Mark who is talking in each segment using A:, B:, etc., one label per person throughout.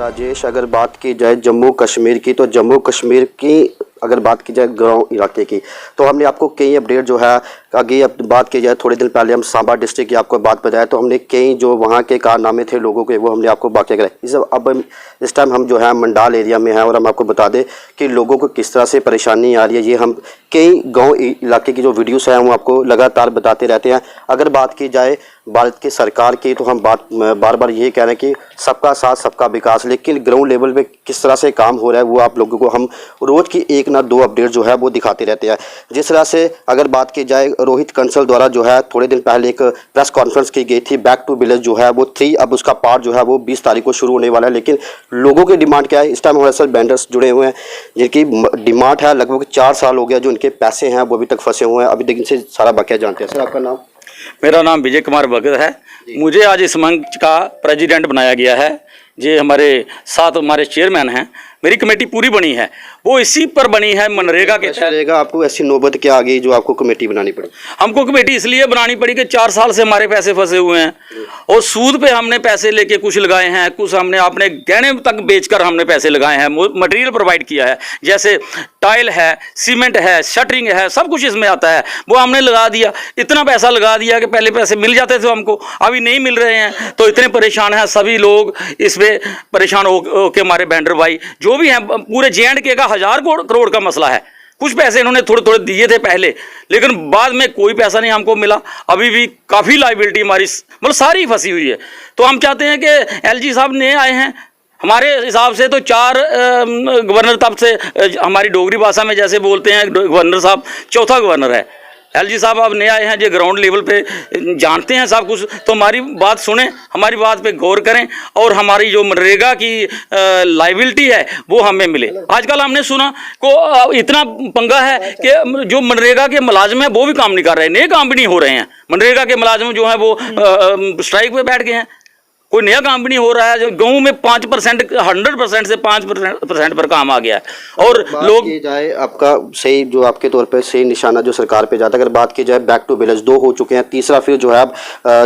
A: राजेश, अगर बात की जाए जम्मू कश्मीर की, तो जम्मू कश्मीर की अगर बात की जाए गाँव इलाके की, तो हमने आपको कई अपडेट जो है आगे अब बात की जाए। थोड़े दिन पहले हम सांबा डिस्ट्रिक्ट की आपको बात बताया, तो हमने कई जो वहाँ के कारनामे थे लोगों के, वो हमने आपको बाकी कराए। अब इस टाइम हम जो है मंडाल एरिया में हैं और हम आपको बता दें कि लोगों को किस तरह से परेशानी आ रही है। ये हम कई गाँव इलाके की जो वीडियोस हैं वो आपको लगातार बताते रहते हैं। अगर बात की जाए भारत की सरकार की, तो हम बार बार यही कह रहे हैं कि सबका साथ सबका विकास, लेकिन ग्राउंड लेवल पे किस तरह से काम हो रहा है वो आप लोगों को हम रोज़ की एक ना दो अपडेट जो है वो दिखाते रहते हैं। जिस तरह से अगर बात की जाए रोहित कंसल द्वारा जो है थोड़े दिन पहले एक प्रेस कॉन्फ्रेंस की गई थी, बैक टू विलेज जो है वो 3, अब उसका पार्ट जो है वो 20 तारीख को शुरू होने वाला है। लेकिन लोगों की डिमांड क्या है? इस टाइम हमारे साथ वेंडर्स जुड़े हुए हैं जिनकी डिमांड है, लगभग 4 साल हो गया जो इनके पैसे हैं वो अभी तक फंसे हुए हैं। अभी तक इनसे सारा बकाया जानते हैं। सर आपका नाम?
B: मेरा नाम विजय कुमार भगत है। मुझे आज इस मंच का प्रेसिडेंट बनाया गया है। ये हमारे साथ हमारे चेयरमैन हैं। मेरी कमेटी पूरी बनी है, वो इसी पर बनी है मनरेगा के तहत।
A: आपको ऐसी नौबत क्या आ गई जो आपको कमेटी बनानी पड़ी?
B: हमको कमेटी इसलिए बनानी पड़ी कि 4 साल से हमारे पैसे फंसे हुए हैं और सूद पे हमने पैसे लेके कुछ लगाए हैं, कुछ हमने अपने गहने तक बेचकर हमने पैसे लगाए हैं, मटेरियल प्रोवाइड किया है, जैसे टाइल है, सीमेंट है, शटरिंग है, सब कुछ इसमें आता है, वो हमने लगा दिया। इतना पैसा लगा दिया कि पहले पैसे मिल जाते थे हमको, अभी नहीं मिल रहे हैं, तो इतने परेशान हैं सभी लोग। इस पे परेशान हो के हमारे वेंडर भाई जो भी हैं, पूरे JNK का 1000 करोड़ का मसला है। कुछ पैसे इन्होंने थोड़े थोड़े दिए थे पहले, लेकिन बाद में कोई पैसा नहीं हमको मिला। अभी भी काफ़ी लाइबिलिटी हमारी मतलब सारी फंसी हुई है। तो हम चाहते हैं कि LG साहब नए आए हैं, हमारे हिसाब से तो 4 गवर्नर तब से हमारी डोगरी भाषा में जैसे बोलते हैं गवर्नर साहब, चौथा गवर्नर है। LG साहब अब नए आए हैं जो ग्राउंड लेवल पे जानते हैं सब कुछ, तो हमारी बात सुने, हमारी बात पे गौर करें और हमारी जो मनरेगा की लाइबिलिटी है वो हमें मिले। आजकल हमने सुना को इतना पंगा है कि जो मनरेगा के मुलाजिम हैं वो भी काम नहीं कर रहे, नए काम भी नहीं हो रहे हैं। मनरेगा के मुलाजिम जो हैं वो स्ट्राइक पे बैठ गए हैं, कोई नया काम भी नहीं हो रहा है। जो गाँव में 5% 100% से 5% पर काम आ गया है। और लोग
A: जाए आपका सही जो आपके तौर पे सही निशाना जो सरकार पे जाता है। अगर बात की जाए बैक टू विलेज 2 हो चुके हैं, तीसरा फिर जो है अब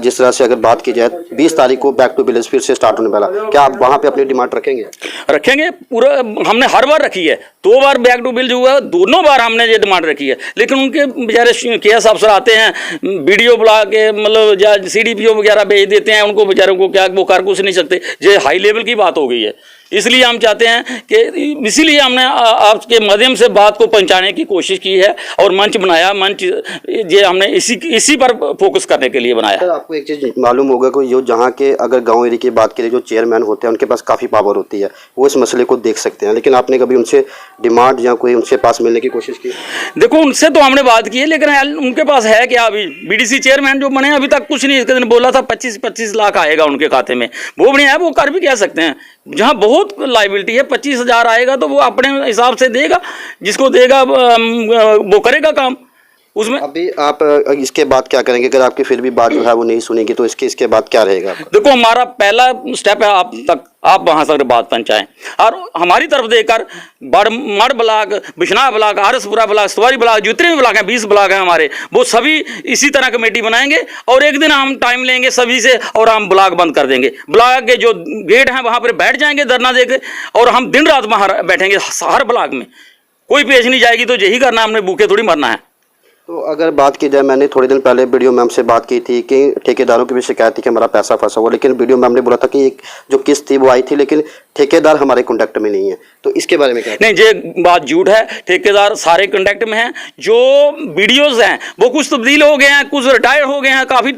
A: जिस तरह से अगर बात की जाए 20 तारीख को बैक टू विलेज फिर से स्टार्ट होने वाला, क्या आप वहाँ पे अपनी डिमांड रखेंगे?
B: रखेंगे, पूरा हमने हर बार रखी है। 2 बार बैक टू विलेज हुआ, दोनों बार हमने ये डिमांड रखी है, लेकिन उनके बेचारे KS अफसर आते हैं, वीडियो बुला के मतलब CDPO वगैरह भेज देते हैं, उनको बेचारों को क्या वो कर कुछ नहीं सकते। ये हाई लेवल की बात हो गई है, इसलिए हम चाहते हैं कि इसीलिए हमने आपके माध्यम से बात को पहुंचाने की कोशिश की है और मंच बनाया। मंच ये हमने इसी पर फोकस करने के लिए बनाया।
A: सर आपको एक चीज़ मालूम होगा कि जो जहाँ के अगर गांव एरिया की बात करें, जो चेयरमैन होते हैं उनके पास काफ़ी पावर होती है, वो इस मसले को देख सकते हैं, लेकिन आपने कभी उनसे डिमांड या कोई उनसे पास मिलने की कोशिश की?
B: देखो उनसे तो हमने बात की है, लेकिन उनके पास है क्या? अभी BDC चेयरमैन जो बने अभी तक कुछ नहीं। इसके दिन बोला था 25 लाख आएगा उनके खाते में, वो भी नहीं है। वो कर भी कह सकते हैं, जहाँ बहुत लाइबिलिटी है 25,000 आएगा तो वो अपने हिसाब से देगा, जिसको देगा वो करेगा काम उसमें।
A: अभी आप इसके बाद क्या करेंगे अगर आपकी फिर भी बात जो है वो नहीं सुनेगी, तो इसके बाद क्या रहेगा?
B: देखो हमारा पहला स्टेप है आप वहाँ तक बात पहुँचाएं और हमारी तरफ देकर Marh block, Bishnah block, RS Pura block, Satwari block, जितने भी ब्लॉक हैं 20 ब्लॉक हैं हमारे, वो सभी इसी तरह कमेटी बनाएंगे और एक दिन हम टाइम लेंगे सभी से और हम ब्लॉक बंद कर देंगे। ब्लॉक के जो गेट हैं वहाँ पर बैठ जाएंगे धरना देके और हम दिन रात वहाँ बैठेंगे हर ब्लॉक में। कोई पेश नहीं जाएगी, तो यही करना, हमने भूखे थोड़ी मरना है।
A: तो अगर बात की जाए, मैंने थोड़े दिन पहले वीडियो मैम से बात की थी कि ठेकेदारों की भी शिकायत थी कि हमारा पैसा फंसा हुआ, लेकिन वीडियो मैम ने बोला था कि एक जो किस्त थी वो आई थी, लेकिन ठेकेदार हमारे कॉन्टैक्ट में नहीं है। तो इसके बारे में क्या?
B: नहीं, ये बात झूठ है। ठेकेदार सारे कॉन्टैक्ट में हैं। जो वीडियोज़ हैं वो कुछ तब्दील हो गए हैं, कुछ रिटायर हो गए हैं, काफ़ी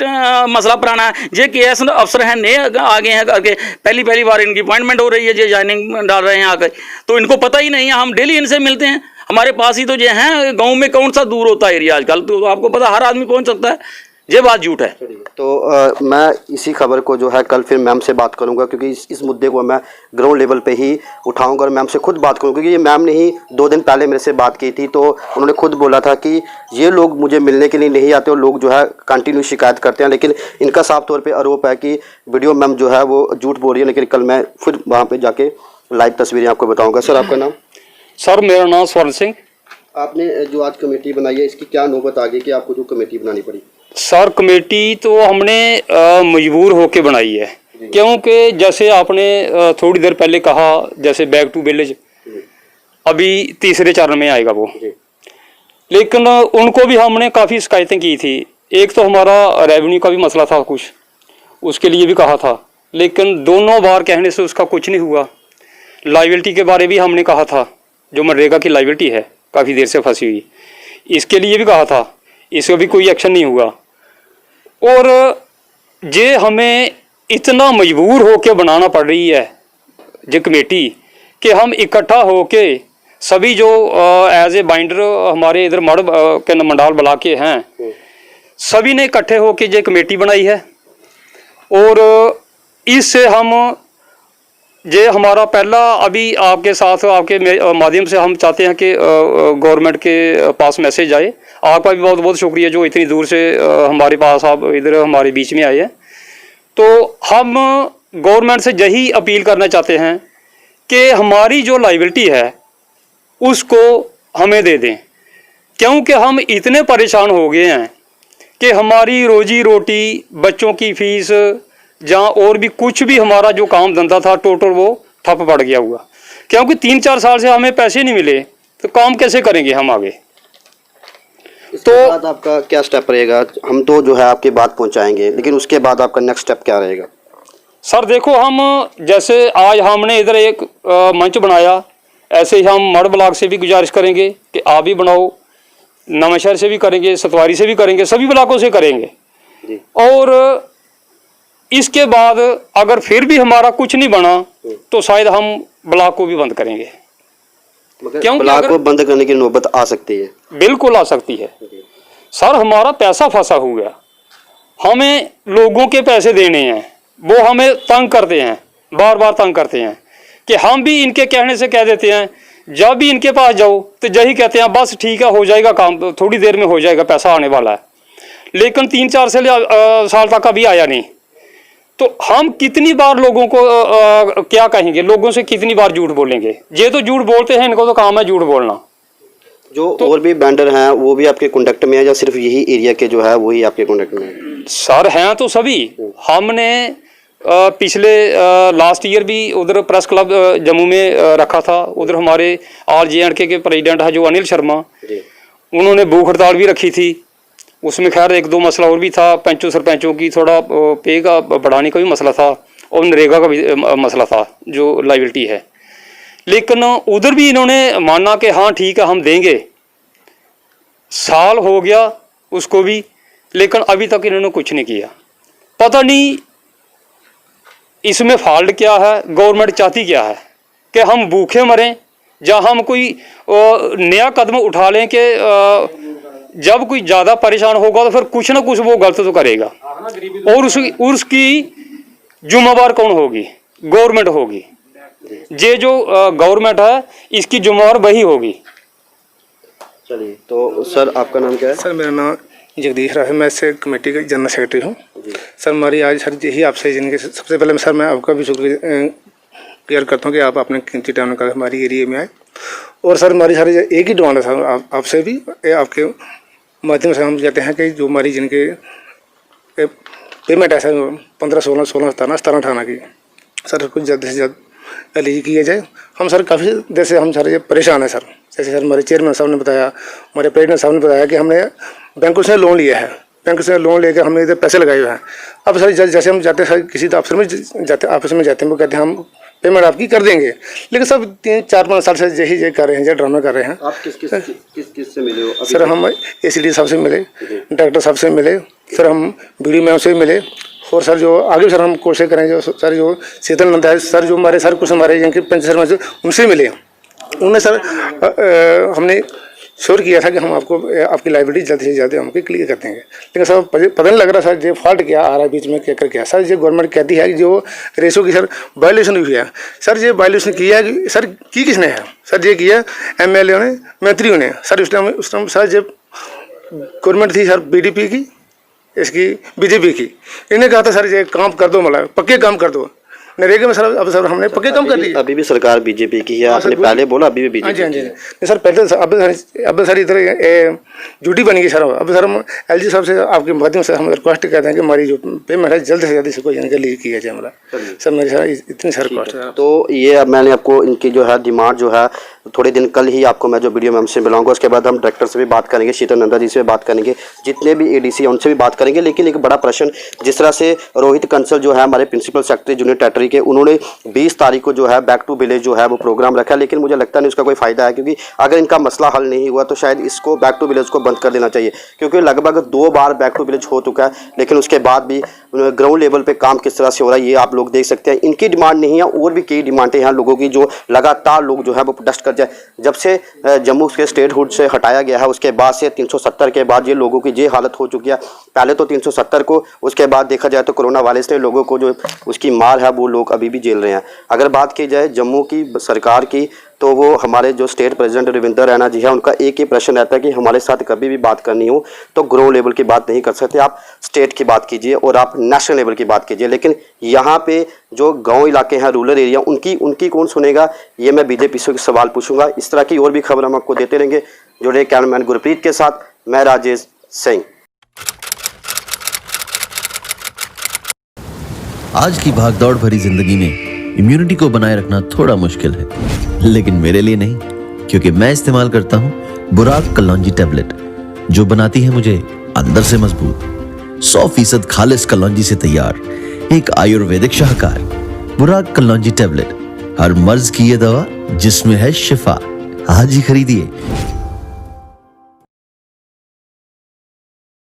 B: मसला पुराना है। ये KS अफसर हैं, नए आ गए हैं करके, पहली बार इनकी अपॉइंटमेंट हो रही है, ये ज्वाइनिंग डाल रहे हैं आकर, तो इनको पता ही नहीं है। हम डेली इनसे मिलते हैं, हमारे पास ही तो ये हैं। गांव में कौन सा दूर होता है एरिया आजकल, तो आपको पता हर आदमी पहुंच सकता है। ये बात झूठ है।
A: तो मैं इसी खबर को जो है कल फिर मैम से बात करूंगा, क्योंकि इस मुद्दे को मैं ग्राउंड लेवल पे ही उठाऊंगा और मैम से खुद बात करूंगा, क्योंकि ये मैम ने ही 2 दिन पहले मेरे से बात की थी, तो उन्होंने खुद बोला था कि ये लोग मुझे मिलने के लिए नहीं आते और लोग जो है कंटिन्यू शिकायत करते हैं, लेकिन इनका साफ तौर पर आरोप है कि वीडियो मैम जो है वो झूठ बोल रही है। लेकिन कल मैं फिर वहाँ पर जाके लाइव तस्वीरें आपको बताऊँगा। सर आपका नाम?
C: सर मेरा नाम स्वर्ण सिंह।
A: आपने जो आज कमेटी बनाई है, इसकी क्या नौबत आ गई कि आपको जो कमेटी बनानी पड़ी?
C: सर कमेटी तो हमने मजबूर होके बनाई है। क्योंकि जैसे आपने थोड़ी देर पहले कहा, जैसे बैक टू विलेज अभी तीसरे चरण में आएगा वो, लेकिन उनको भी हमने काफ़ी शिकायतें की थी। एक तो हमारा रेवेन्यू का भी मसला था कुछ, उसके लिए भी कहा था, लेकिन दोनों बार कहने से उसका कुछ नहीं हुआ। लाइबिलिटी के बारे भी हमने कहा था, जो मनरेगा की लाइबिलिटी है काफ़ी देर से फंसी हुई, इसके लिए भी कहा था, इसका भी कोई एक्शन नहीं हुआ। और ये हमें इतना मजबूर होकर बनाना पड़ रही है ये कमेटी कि हम इकट्ठा होके सभी जो एज ए बाइंडर हमारे इधर मड़ के मंडाल बला के हैं, सभी ने इकट्ठे होके ये कमेटी बनाई है। और इससे हम ये हमारा पहला अभी आपके साथ आपके माध्यम से हम चाहते हैं कि गवर्नमेंट के पास मैसेज आए। आपका भी बहुत बहुत शुक्रिया जो इतनी दूर से हमारे पास आप इधर हमारे बीच में आए हैं। तो हम गवर्नमेंट से यही अपील करना चाहते हैं कि हमारी जो लाइबिलिटी है उसको हमें दे दें, क्योंकि हम इतने परेशान हो गए हैं कि हमारी रोजी रोटी, बच्चों की फीस, जहाँ और भी कुछ भी हमारा जो काम धंधा था टोटल वो ठप पड़ गया हुआ। क्योंकि 3-4 साल से हमें पैसे नहीं मिले तो काम कैसे करेंगे हम आगे।
A: इसके बाद आपका क्या स्टेप रहेगा? हम तो जो है आपकी बात पहुंचाएंगे, लेकिन उसके बाद आपका नेक्स्ट स्टेप क्या रहेगा?
C: सर देखो, हम जैसे आज हमने इधर एक मंच बनाया, ऐसे ही हम मड़ ब्लॉक से भी गुजारिश करेंगे कि आप भी बनाओ, नवांशहर से भी करेंगे, सतवारी से भी करेंगे, सभी ब्लॉकों से करेंगे। और इसके बाद अगर फिर भी हमारा कुछ नहीं बना तो शायद हम ब्लॉक को भी बंद करेंगे।
A: क्योंकि ब्लॉक को बंद करने की नौबत आ सकती है।
C: बिल्कुल आ सकती है सर। हमारा पैसा फंसा हुआ, हमें लोगों के पैसे देने हैं, वो हमें तंग करते हैं, बार बार तंग करते हैं कि हम भी इनके कहने से कह देते हैं। जब भी इनके पास जाओ तो यही कहते हैं बस ठीक है, हो जाएगा काम, थोड़ी देर में हो जाएगा, पैसा आने वाला है। लेकिन 3-4 साल तक अभी आया नहीं। तो हम कितनी बार लोगों को क्या कहेंगे, लोगों से कितनी बार झूठ बोलेंगे। ये तो झूठ बोलते हैं, इनको तो काम है झूठ बोलना।
A: जो तो, और भी वेंडर हैं वो भी आपके कॉन्टेक्ट में है या सिर्फ यही एरिया के जो है वही आपके कॉन्टेक्ट में है?
C: सर हैं तो सभी। हमने पिछले लास्ट ईयर भी उधर प्रेस क्लब जम्मू में रखा था। उधर हमारे ऑल JNK के प्रेसिडेंट है जो अनिल शर्मा, उन्होंने भूख हड़ताल भी रखी थी। उसमें खैर 1-2 मसला और भी था, पंचों सरपंचों की थोड़ा पे का बढ़ाने का भी मसला था और नरेगा का भी मसला था जो लाइबिलिटी है। लेकिन उधर भी इन्होंने माना कि हाँ ठीक है हम देंगे। साल हो गया उसको भी, लेकिन अभी तक इन्होंने कुछ नहीं किया। पता नहीं इसमें फॉल्ट क्या है, गवर्नमेंट चाहती क्या है कि हम भूखे मरें या हम कोई नया कदम उठा लें कि जब कोई ज़्यादा परेशान होगा तो फिर कुछ ना कुछ वो गलत तो करेगा। और उसकी जुम्मेवार कौन होगी? गवर्नमेंट होगी। ये जो गवर्नमेंट है इसकी जुम्मेवार वही होगी।
A: चलिए, तो सर आपका नाम क्या है?
D: सर मेरा नाम जगदीश राय है, मैं इससे कमेटी का जनरल सेक्रेटरी हूँ। सर हमारी आज सर यही आपसे जिनके सबसे पहले सर मैं आपका भी शुक्रिया क्लियर करता हूँ कि आप अपने कीमती टाइम निकाल हमारी एरिया में आए। और सर हमारी सारी एक ही डिमांड है सर आपसे भी, आपके माध्यम से हम कहते हैं कि जो हमारी जिनके पेमेंट है सर 15, 16, 17, 18 की, सर कुछ जल्द से जल्द एलिजिबल किया जाए। हम सर काफ़ी देर से हम सारे परेशान हैं सर। जैसे सर हमारे चेयरमैन साहब ने बताया, हमारे प्रेसिडेंट साहब ने बताया कि हमने बैंकों से लोन लिया है, बैंक से लोन लेकर हमने इधर पैसे लगाए हुए हैं। अब सर जैसे हम जाते हैं सर किसी अफसर में जाते, ऑफिस में जाते हैं, वो कहते हैं हम पेमेंट आपकी कर देंगे। लेकिन सब 3-4-5 साल से यही कर रहे हैं, ड्रामा कर रहे हैं।
A: आप किस से मिले हो?
D: सर हम ACD साहब से मिले, डायरेक्टर साहब से मिले, फिर हम BD मैम से मिले। और सर जो आगे सर हम कोशिश करें, जो सर जो शीतल नंदा है सर, जो हमारे सर कुछ हमारे जिनके पंच शर्मा से उनसे मिले। उन्हें सर हमने श्योर किया था कि हम आपको आपकी लाइबिलिटी जल्द से जल्द हमको क्लियर कर देंगे। लेकिन सर पता नहीं लग रहा सर ये फॉल्ट क्या आ रहा है बीच में, क्या कर क्या सर। ये गवर्नमेंट कहती है कि जो रेशो की सर वायलेशन हुई है। सर ये वायलेशन किया है कि सर की किसने है? सर ये किया MLA ने, मंत्रियों ने। सर उस टाइम सर जब गवर्नमेंट थी सर BDP की, इसकी BJP की, इन्हें कहा था सर ये काम कर दो, मतलब पक्के काम कर दो। नरेगा में सर अब सर हमने पक्के काम कर दिए।
A: अभी भी सरकार बीजेपी की है, आपने पहले बोला अभी भी
D: हाँ जी, हाँ
A: बीजेपी
D: जी, नहीं सर पहले अब सर इधर ड्यूटी बन गई सर। अब सर हम LG साहब से आपके माध्यम से हम रिक्वेस्ट करते हैं कि हमारी जो पेमेंट है जल्द से जल्द इसको जानकारी किया जाए हमारा सर। मेरी सर इतनी सर रिक्वेस्ट है।
A: तो ये अब मैंने आपको इनकी जो है डिमांड जो है थोड़े दिन कल ही आपको मैं जो वीडियो में हमसे मिलाऊंगा, उसके बाद हम डायरेक्टर से भी बात करेंगे, शीतल नंदा जी से भी बात करेंगे, जितने भी ADC हैं उनसे भी बात करेंगे। लेकिन एक बड़ा प्रश्न, जिस तरह से रोहित कंसल जो है हमारे प्रिंसिपल सेक्रेटरी जूनियर टेरिटरी के, उन्होंने 20 तारीख को जो है बैक टू विलेज जो है वो प्रोग्राम रखा है, लेकिन मुझे लगता नहीं उसका कोई फायदा है, क्योंकि अगर इनका मसला हल नहीं हुआ तो शायद इसको बैक टू विलेज को बंद कर देना चाहिए, क्योंकि लगभग 2 बार बैक टू विलेज हो चुका है, लेकिन उसके बाद भी ग्राउंड लेवल पे काम किस तरह से हो रहा है ये आप लोग देख सकते हैं। इनकी डिमांड नहीं है, और भी कई डिमांडें हैं लोगों की, जो लगातार लोग जो है वो प्रोटेस्ट कर जाए। जब से जम्मू के स्टेटहुड से हटाया गया है उसके बाद से 370 के बाद ये लोगों की ये हालत हो चुकी है। पहले तो 370 को, उसके बाद देखा जाए तो कोरोना वायरस ने लोगों को जो उसकी मार है वो लोग अभी भी झेल रहे हैं। अगर बात की जाए जम्मू की सरकार की, तो वो हमारे जो स्टेट प्रेसिडेंट रविंदर रैना जी है, उनका एक ही प्रश्न रहता है कि हमारे साथ कभी भी बात करनी हो तो ग्राउंड लेवल की बात नहीं कर सकते, आप स्टेट की बात कीजिए और आप नेशनल लेवल की बात कीजिए। लेकिन यहाँ पे जो गांव इलाके हैं, रूरल एरिया, उनकी कौन सुनेगा, ये मैं बीजेपी से सवाल पूछूंगा। इस तरह की और भी खबर हम आपको देते रहेंगे। जुड़े कैमरामैन गुरप्रीत के साथ मैं राजेश सिंह।
E: आज की भागदौड़ भरी जिंदगी में इम्यूनिटी को बनाए रखना थोड़ा मुश्किल है, लेकिन मेरे लिए नहीं, क्योंकि मैं इस्तेमाल करता हूं बुराक कलौंजी टैबलेट, जो बनाती है मुझे अंदर से मजबूत। 100% खालिस कलौंजी से तैयार एक आयुर्वेदिक शाहकार बुराक कलौंजी टैबलेट, हर मर्ज की ये दवा जिसमें है शिफा। आज ही खरीदिए।